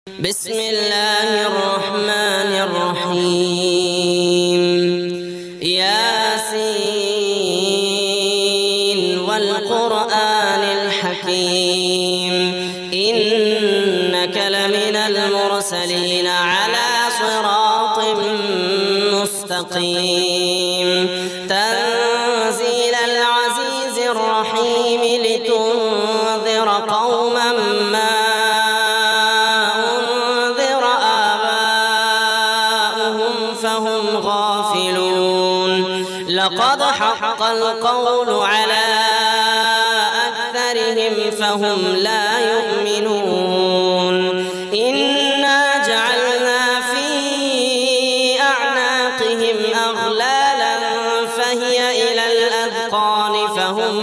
بسم الله الرحمن الرحيم. ياسين والقرآن الحكيم إنك لمن المرسلين على صراط مستقيم تنزيل العزيز الرحيم لتنذر قوما ما لقد حق القول على أكثرهم فهم لا يؤمنون. إنا جعلنا في أعناقهم أغلالا فهي إلى الأذقان فهم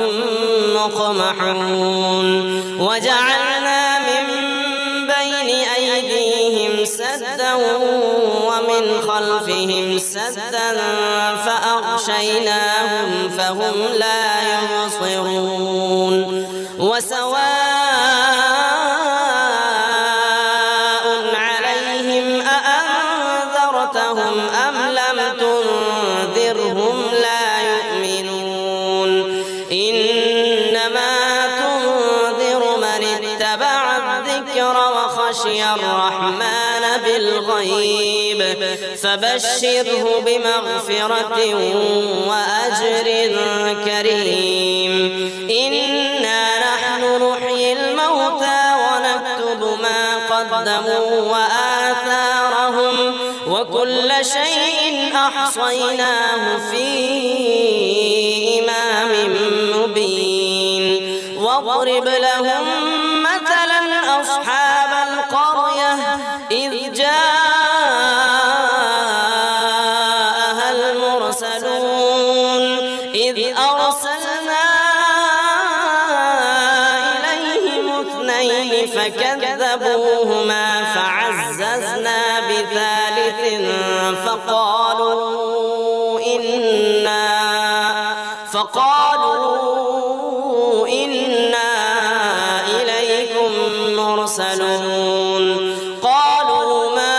مقمحون. وجعلنا من بين أيديهم سدا ومن خلفهم سدا فأغشيناهم فهم لا يبصرون. وسواء عليهم أأنذرتهم أم لم تنذرهم لا يؤمنون. إنما تنذر من اتبع الذكر وخشي الرحمن بالغيب فبشره بمغفرة وأجر كريم. إنا نحن نحيي الموتى ونكتب ما قدموا وآثارهم وكل شيء أحصيناه في إمام مبين. واضرب لهم مثلا أصحاب القرية إذ جاءها المرسلون إذ أرسلنا إليهم اثنين فكذبوهما فعززنا بثالث فقالوا إنا إليكم مرسلون. قالوا ما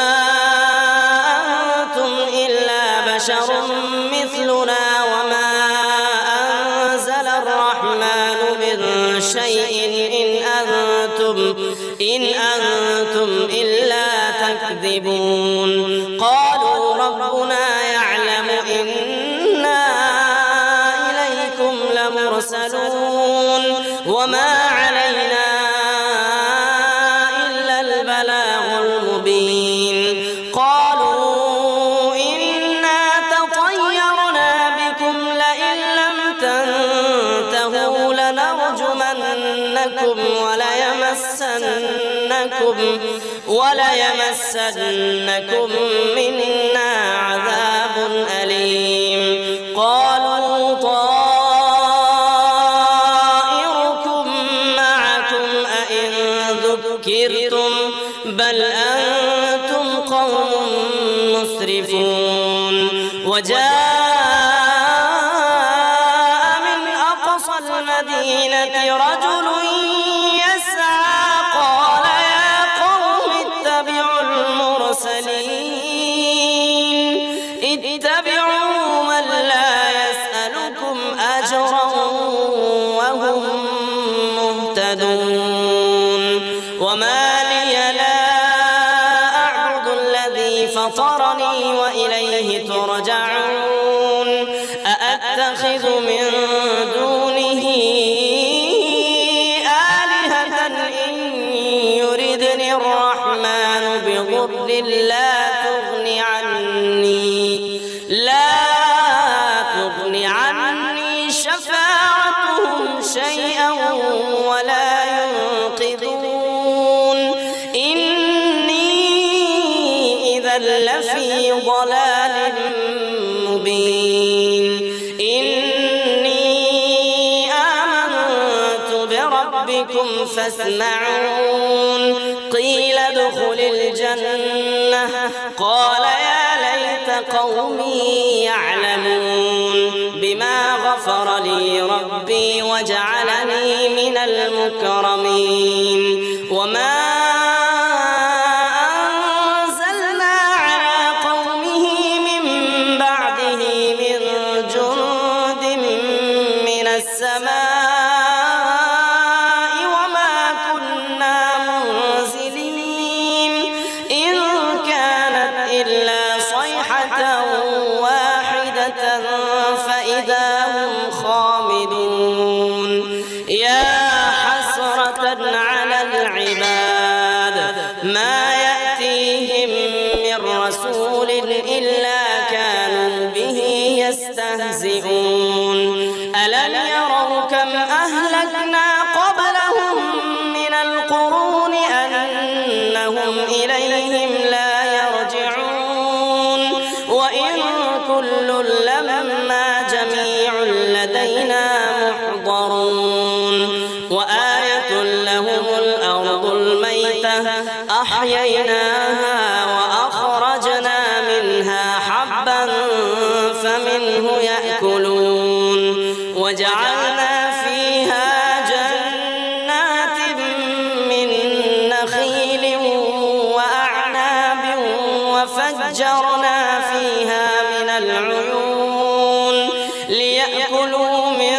أنتم إلا بشر مثلنا وما أنزل الرحمن من شيء إن أنتم إلا تكذبون. قالوا ربنا يعلم إنا إليكم لمرسلون وما علينا إلا البلاغ المبين. قالوا إنا تطيرنا بكم لئن لم تنتهوا لنرجمنكم وليمسنكم منا عذاب أليم. قالوا طائركم معكم أئن ذكرتم بل أنتم قوم مسرفون. وجاء من أقصى المدينة رجل يسعى قال يا قوم اتبعوا المرسلين اتبعوا من لا يسألكم أجرا وهم مهتدون. وما لي لا أعبد الذي فطرني وإليه ترجعون. أأتخذ من دونه آلهة إن يردني الرحمن بضر لا تغني عني شفاعتهم شيئا ولا ينقذون. إني إذا لفي ضلال مبين. إني آمنت بربكم فاسمعون. قيل ادخل الجنة قال يا ليت قومي يعلمون بما غفر لي ربي وجعلني من المكرمين. وما ما يأتيهم من رسول إلا كانوا به يستهزئون ألم يروا كم أهلكنا قبلهم من القرون أنهم إليهم لا يرجعون وإن كل لما جميع لدينا محضرون وآية لهم الأرض الميتة أحييناها وأخرجنا منها حبا فمنه يأكلون وجعلنا فيها جنات من نخيل وأعناب وفجرنا فيها من العيون ليأكلوا من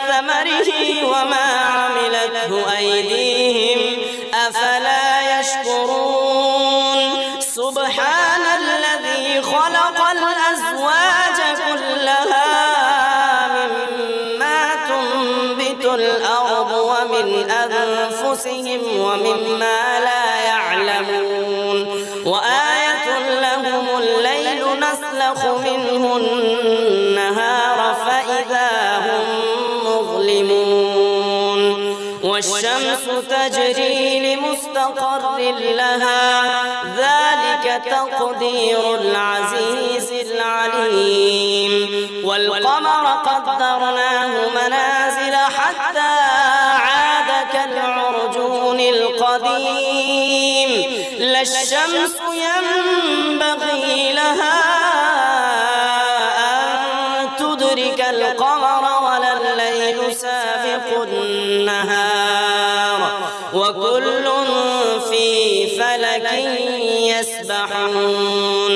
ثمره وما عملته أيديهم أفلا يشكرون سبحان الذي خلق الأزواج كلها مما تنبت الأرض ومن أنفسهم ومما لا يعلمون وآية لهم الليل نسلخ منه النهار فإذا هم مظلمون والشمس تجري لمستقر لها ذلك تقدير العزيز العليم والقمر قدرناه منازل حتى عاد كالعرجون القديم لا الشمس ينبغي لها أن تدرك القمر ولا الليل سابق النهار وكل في فلك يسبحون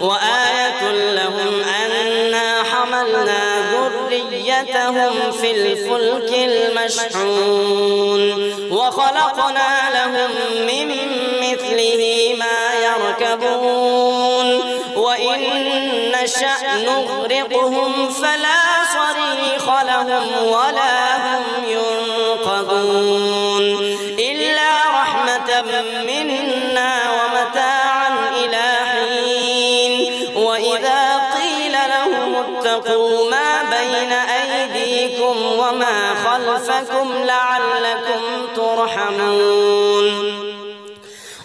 وآية لهم أنا حملنا ذريتهم في الفلك المشحون وخلقنا لهم من مثله ما يركبون وإن نشأ نغرقهم فلا صريخ لهم ولا هم ينقذون إلا رحمة منا ومتاعا إلى حين وإذا قيل لهم اتقوا ما بين أيديكم وما خلفكم لعلكم ترحمون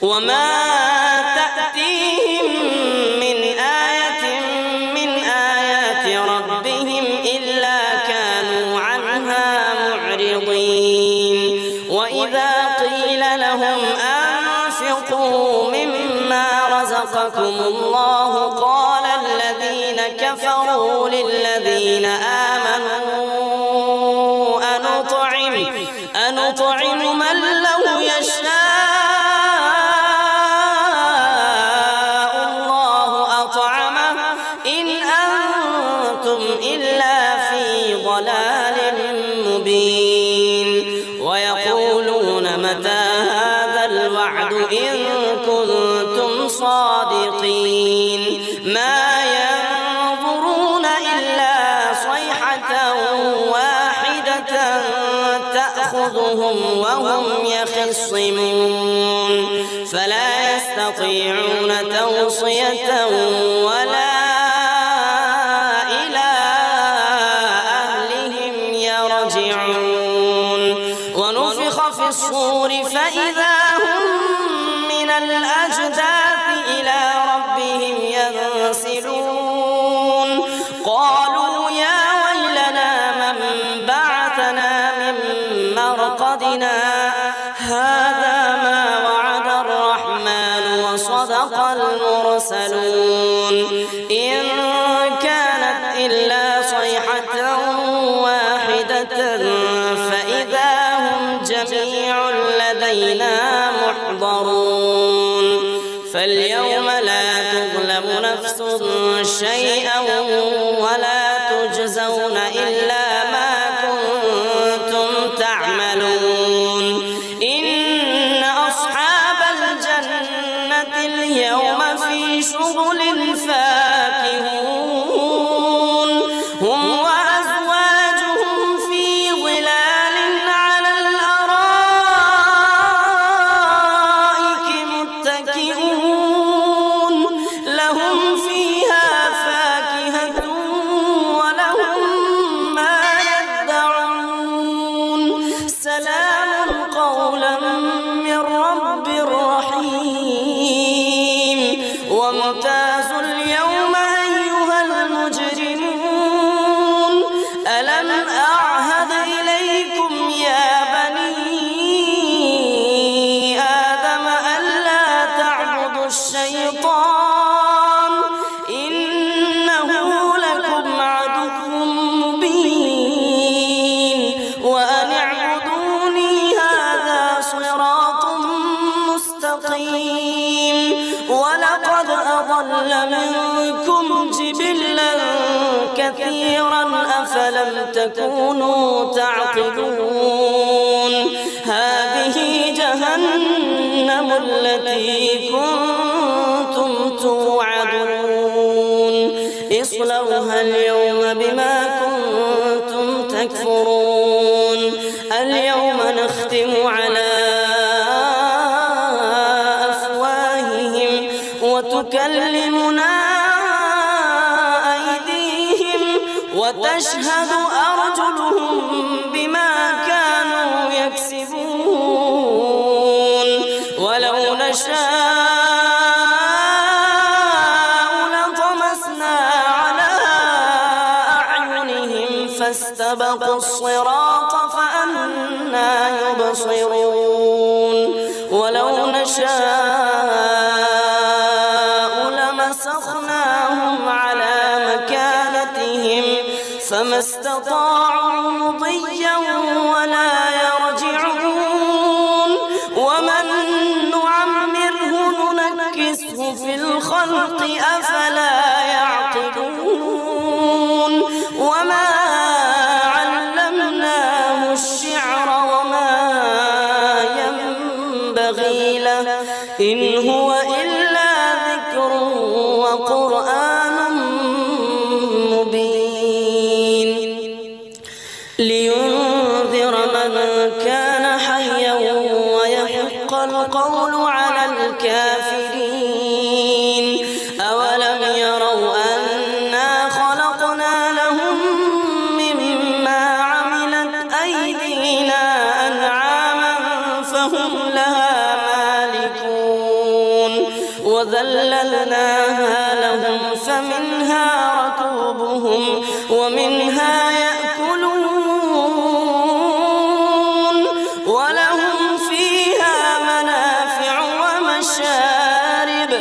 وما تأتيهم من آية من آيات ربهم إلا كانوا عنها معرضين وإذا قيل لهم أنفقوا مما رزقكم الله قال الذين كفروا للذين آمنوا أنطعم من لو يشاء الله أطعمه إن أنتم إلا في ضلال مبين ويقولون متى هذا الوعد إن كنتم صادقين ما ينظرون إلا صيحة واحدة تأخذهم وهم يخصمون فلا يستطيعون توصية ولا إلى أهلهم يرجعون ونفخ في الصور فإذا هم من الأجداث إلى ربهم ينسلون قالوا يا ويلنا من بعثنا من مرقدنا هذا ما وعد الرحمن وصدق المرسلون إن كانت إلا صيحة واحدة فإذا هم جميع لدينا محضرون فاليوم لا تظلم نفس شيئا ولا تجزون إلا ما كنتم تعملون إن أصحاب الجنة اليوم في شغل فاكهون هم وأزواجهم في ظلال على الأرائك مستقيم ولقد أضل منكم جبلا كثيرا أفلم تكونوا تعقلون هذه جهنم التي كنتم توعدون اصلوها اليوم بما كنتم تكفرون اليوم نختم على أفواههم وتكلمنا أيديهم وتشهد أرجلهم بما كانوا يكسبون ولو نشاء لطمسنا على أعينهم فاستبقوا الصراط فأنى يبصرون ولو نشاء لمسخناهم على مكانتهم فما استطاعوا مضيا ولا يرجعون ومن نعمره ننكسه في الخلق أفلا يعقلون وما علمناه الشعر وما ينبغي له إن هو إلا ذكر وقرآن مبين لينذر من كان حيا ويحق القول على الكافرين أولم يروا أنا خلقنا لهم مما عملت أيدينا أنعاما فهم لها مالكون وذللناها لهم فمنها ركوبهم ومنها يأكلون ولهم فيها منافع ومشارب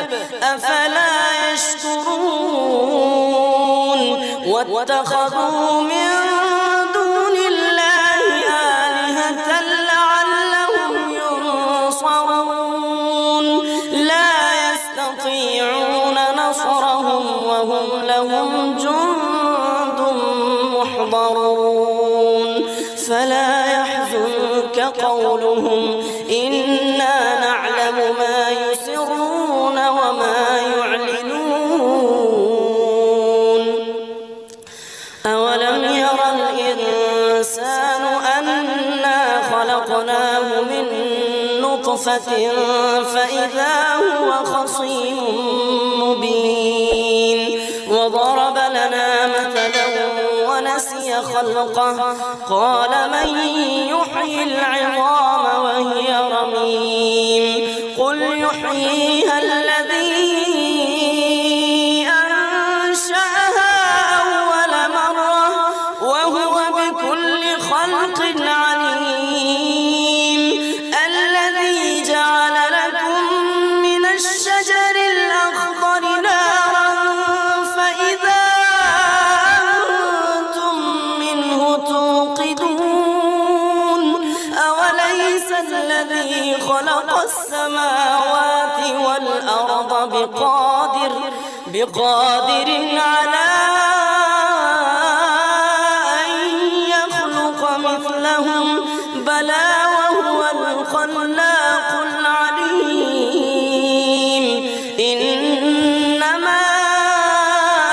أفلا يشكرون واتخذوا من دون الله آلهة لعلهم ينصرون لا يستطيعون نصرهم وهم لهم جند محضرون فلا يحزنك قولهم إنا نعلم ما يسرون وما يعلنون أولم ير الإنسان أنا خلقناه من نطفة فإذا هو خصيم مبين وضرب لنا مثلا ونسي خلقه قال من يحيي العظام وهي رميم قل يحييها الذي أنشأها أول مرة وهو بكل خلق عليم الذي جعل لكم من الشجر الأخضر نارا فإذا أنتم منه توقدون أوليس الذي خلق السماوات والأرض بقادر على أن يخلق مثلهم بلى وهو الخلاق العليم إنما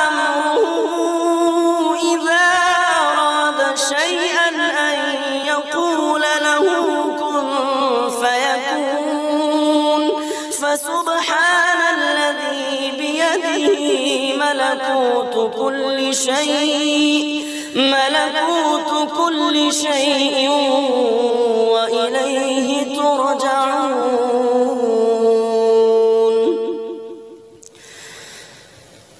أمره إذا أراد شيئا أن يقول له كن فيكون فسبحان الذي بيده ملكوت كل شيء وإليه ترجعون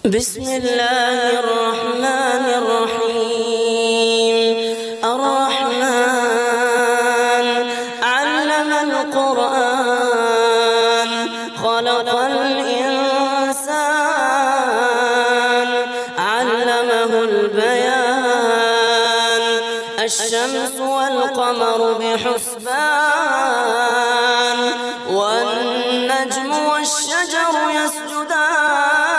بسم الله الرحمن الرحيم الرحمن علم القرآن خلق الإنسان علمه البيان الشمس والقمر بحسبان والنجم والنجم والشجر يسجدان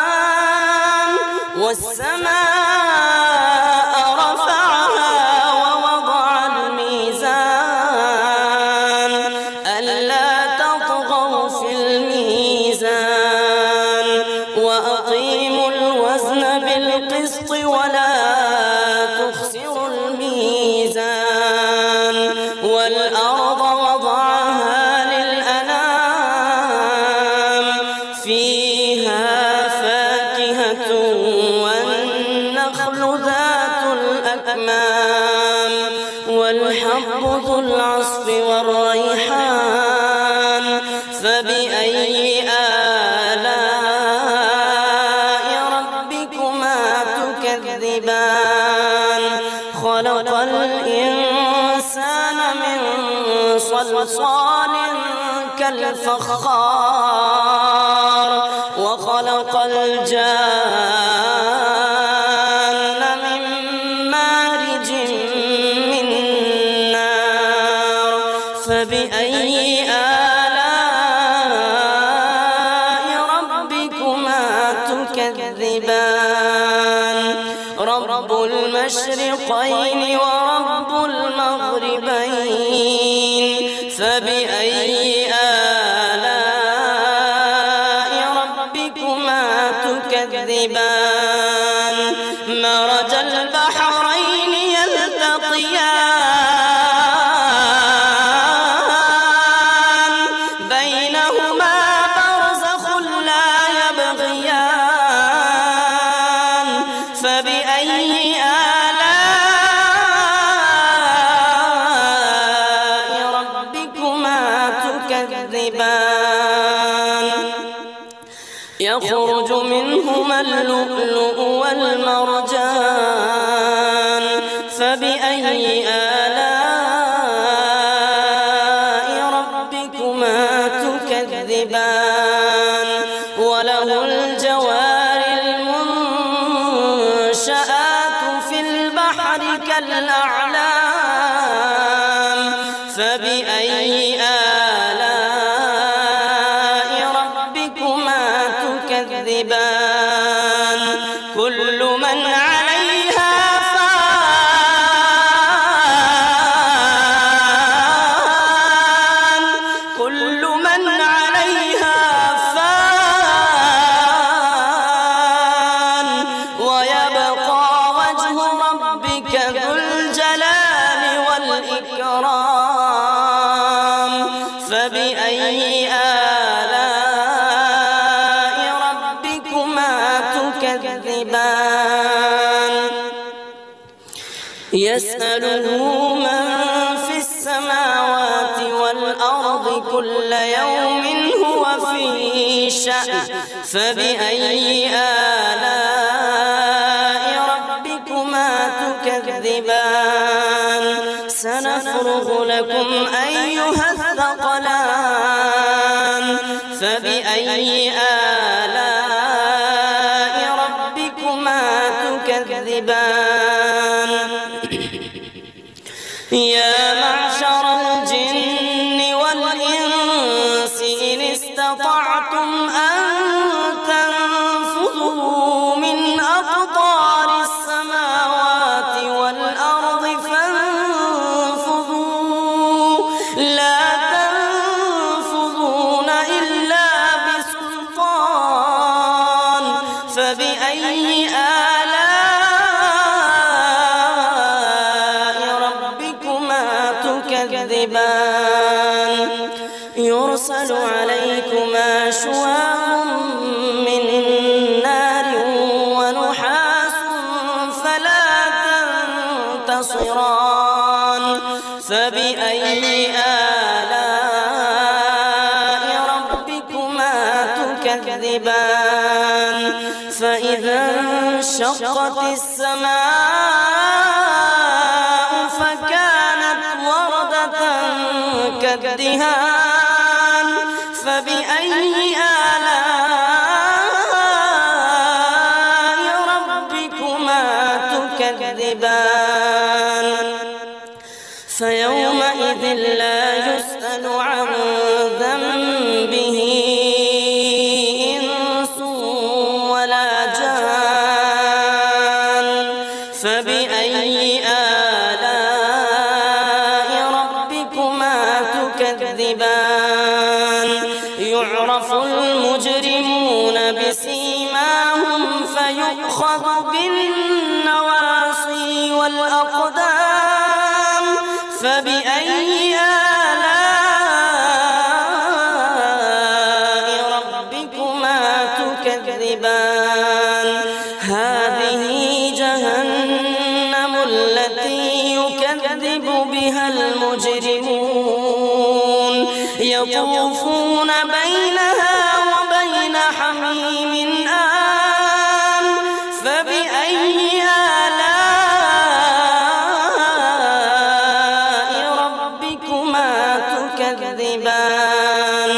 والسماء رفعها ووضع الميزان ألا تطغوا في الميزان وأقيموا الوزن بالقسط ولا تخسروا الميزان والأرض وضعها للأنام فيها فاكهة والنخل ذات الأكمام والحب ذو العصف والريحان فبأي آلاء ربكما تكذبان خلق الإنسان من صلصال كالفخار وخلق الجان من مارج من نار فبأي آلاء ربكما تكذبان رب المشرقين ورب المغربين فبأي آلاء ربكما تكذبان مرج البحرين يلتقيان بينهما برزخ لا يبغيان فبأي آلاء ربكما تكذبان يخرج منهما اللؤلؤ والمرجان فبأي آلاء ربكما تكذبان وله الجوار المنشآت في البحر كالأعلام فبأي آلاء ربكما تكذبان كل من عليها فان كل من عليها فان ويبقى وجه ربك ذو الجلال والإكرام فبأي آلاء ربكما تكذبان يسأله من في السماوات والأرض كل يوم هو في شأن فبأي آلاء ربكما تكذبان سنفرغ لكم أيها الثقلان فبأي آلاء ربكما تكذبان يا معشر الجن والإنس إن استطعتم أن تنفذوا من أقطار السماوات والأرض فانفذوا لا تنفذون إلا بسلطان فبأي آلاء ربكما تكذبان يرسل عليكما شواظ من نار ونحاس فلا تنتصران فبأي آلاء ربكما تكذبان فإذا انشقت السماء فكانت وردة كالدهان فبأي آلاء ربكما تكذبان فيومئذ لا يسأل عن ذنبه بسيماهم فيؤخذ بالنواصي والأقدام فبأي آلاء ربكما تكذبان هذه جهنم التي يكذب بها المجرمون يطوفون بينها وبين حميم آن فبأي آلاء ربكما تكذبان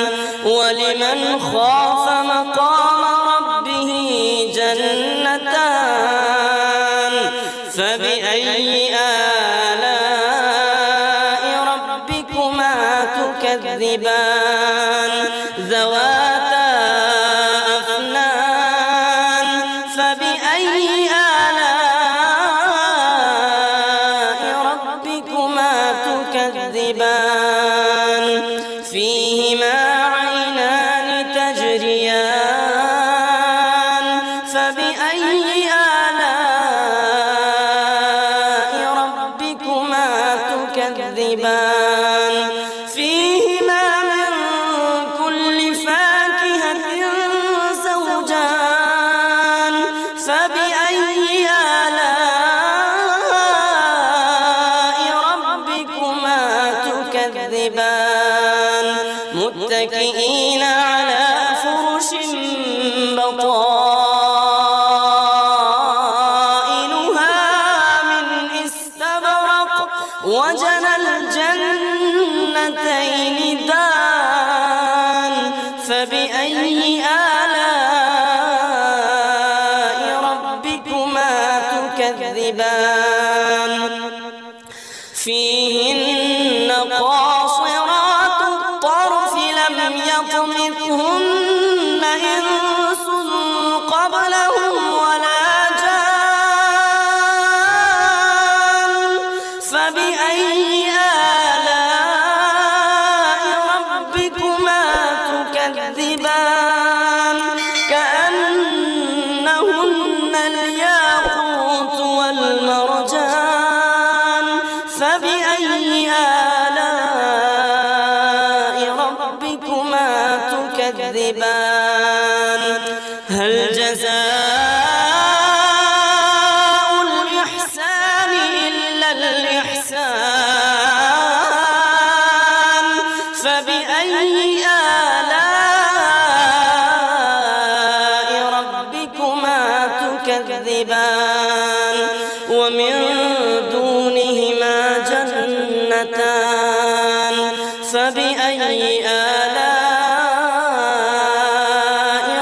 ولمن خاف مقام ربه جنتان فبأي آلاء ربكما تكذبان ذواتا أفنان فبأي آلاء ربكما تكذبان فيهما عينان تجريان فبأي آلاء ربكما تكذبان فيهما من كل فاكهة زوجان فبأي آلاء ربكما تكذبان متكئين على فرش بطائنها من استبرق وجنى الجنتين دان فبأي آلاء ربكما تكذبان فيهن قاصرات الطرف لم يطمثهن إنس قبلهم ولا جان فبأي آلاء ربكما تكذبان كأنهن الياقوت والمرجان فبأي آلاء ربكما تكذبان هل جزاء الإحسان إلا الإحسان فبأي آلاء ربكما تكذبان ومن دونهما جنتان فبأي آلاء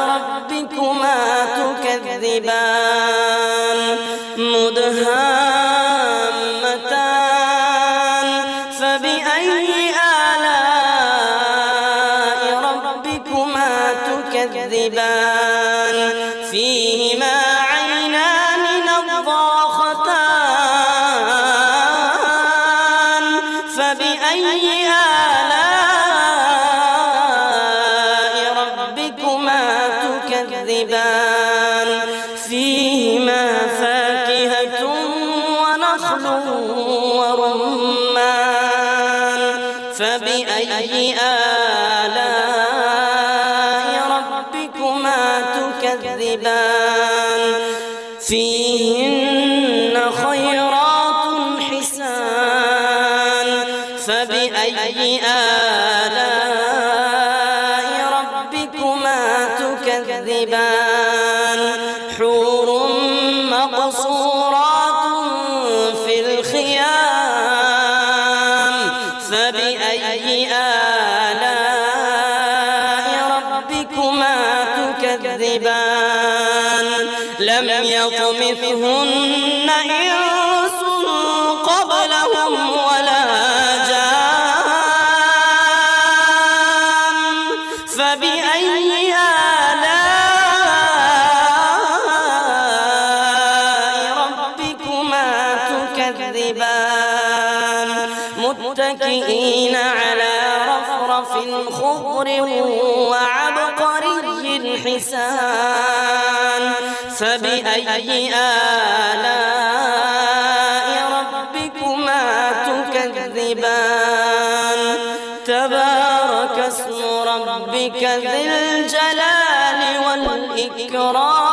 ربكما تكذبان مدهامتان فبأي آلاء ربكما تكذبان فيهما عينان نضاختان فبأي آلاء ربكما تكذبان فيهما فاكهة ونخل ورمان فبأي آلاء ربكما تكذبان فيهن خيرات حسان فبأي آلاء ربكما تكذبان حور مقصورات في الخيام فبأي آلاء ربكما تكذبان لم يطمثهن إنس قبلهم ولا جان فبأي آلاء ربكما تكذبان متكئين على رفرف زخرف خضر وعبقري حسان فبأي آلاء ربكما تكذبان تبارك اسم ربك ذي الجلال والإكرام